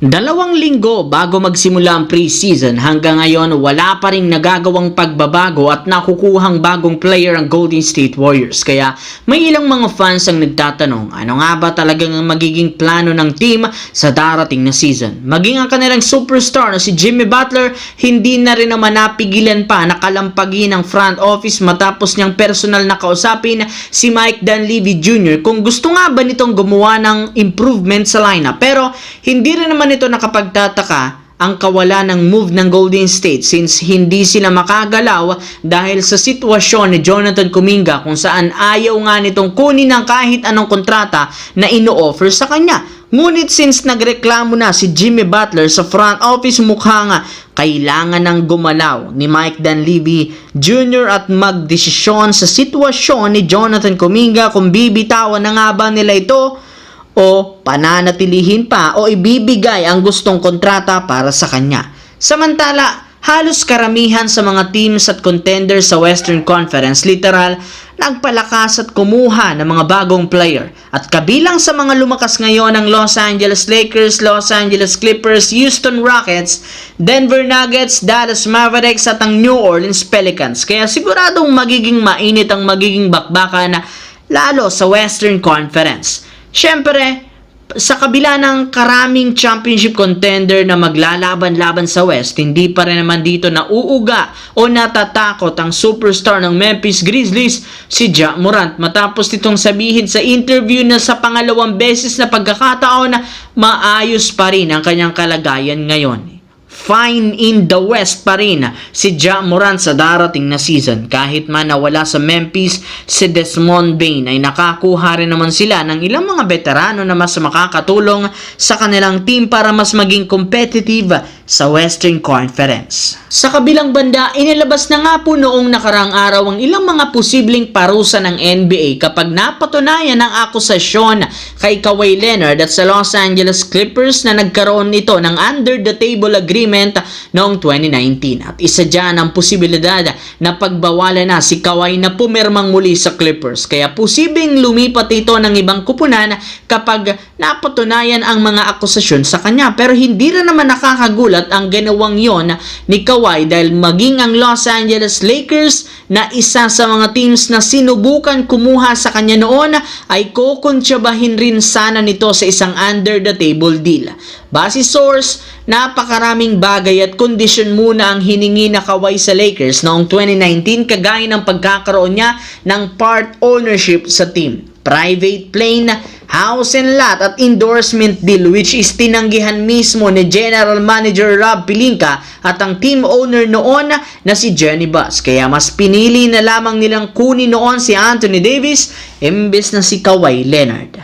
2 linggo bago magsimula ang preseason, hanggang ngayon wala pa rin nagagawang pagbabago at nakukuhang bagong player ang Golden State Warriors. Kaya may ilang mga fans ang nagtatanong, ano nga ba talagang ang magiging plano ng team sa darating na season? Maging ang kanilang superstar na si Jimmy Butler, hindi na rin naman napigilan pa nakalampagin ng front office matapos niyang personal na kausapin si Mike Dunleavy Jr. kung gusto nga ba nitong gumawa ng improvement sa lineup. Pero hindi rin naman ito nakapagtataka ang kawalan ng move ng Golden State since hindi sila makagalaw dahil sa sitwasyon ni Jonathan Kuminga kung saan ayaw nga nitong kunin ng kahit anong kontrata na ino-offer sa kanya. Ngunit since nagreklamo na si Jimmy Butler sa front office, mukha nga kailangan ng gumalaw ni Mike Dunleavy Jr. at magdesisyon sa sitwasyon ni Jonathan Kuminga kung bibitawan na nga ba nila ito o pananatilihin pa o ibibigay ang gustong kontrata para sa kanya. Samantala, halos karamihan sa mga teams at contenders sa Western Conference literal nagpalakas at kumuha ng mga bagong player. At kabilang sa mga lumakas ngayon ang Los Angeles Lakers, Los Angeles Clippers, Houston Rockets, Denver Nuggets, Dallas Mavericks at ang New Orleans Pelicans. Kaya siguradong magiging mainit ang magiging bakbakan lalo sa Western Conference. Siyempre, sa kabila ng karaming championship contender na maglalaban-laban sa West, hindi pa rin naman dito nauuga o natatakot ang superstar ng Memphis Grizzlies, si Ja Morant, matapos nitong sabihin sa interview na sa pangalawang beses na pagkakataon na maayos pa rin ang kanyang kalagayan ngayon. Fine in the West pa rin si Ja Morant sa darating na season. Kahit man nawala sa Memphis si Desmond Bane, ay nakakuha rin naman sila ng ilang mga veterano na mas makakatulong sa kanilang team para mas maging competitive sa Western Conference. Sa kabilang banda, inilabas na nga po noong nakarang araw ang ilang mga posibleng parusa ng NBA kapag napatunayan ang akusasyon kay Kawhi Leonard at sa Los Angeles Clippers na nagkaroon ito ng under-the-table agreement noong 2019. At isa dyan ang posibilidad na pagbawalan na si Kawhi na pumirmang muli sa Clippers. Kaya posibleng lumipat ito ng ibang kupunan kapag napatunayan ang mga akusasyon sa kanya. Pero hindi rin naman nakakagulat ang ginawang yon ni Kawhi dahil maging ang Los Angeles Lakers na isa sa mga teams na sinubukan kumuha sa kanya noon ay kukuntsabahin rin sana nito sa isang under-the-table deal. Base source, napakaraming bagay at kondisyon muna ang hiningi na Kawhi sa Lakers noong 2019 kagaya ng pagkakaroon niya ng part ownership sa team, private plane, house and lot at endorsement deal, which is tinanggihan mismo ni General Manager Rob Pelinka at ang team owner noon na si Jeanie Buss. Kaya mas pinili na lamang nilang kunin noon si Anthony Davis imbes na si Kawhi Leonard.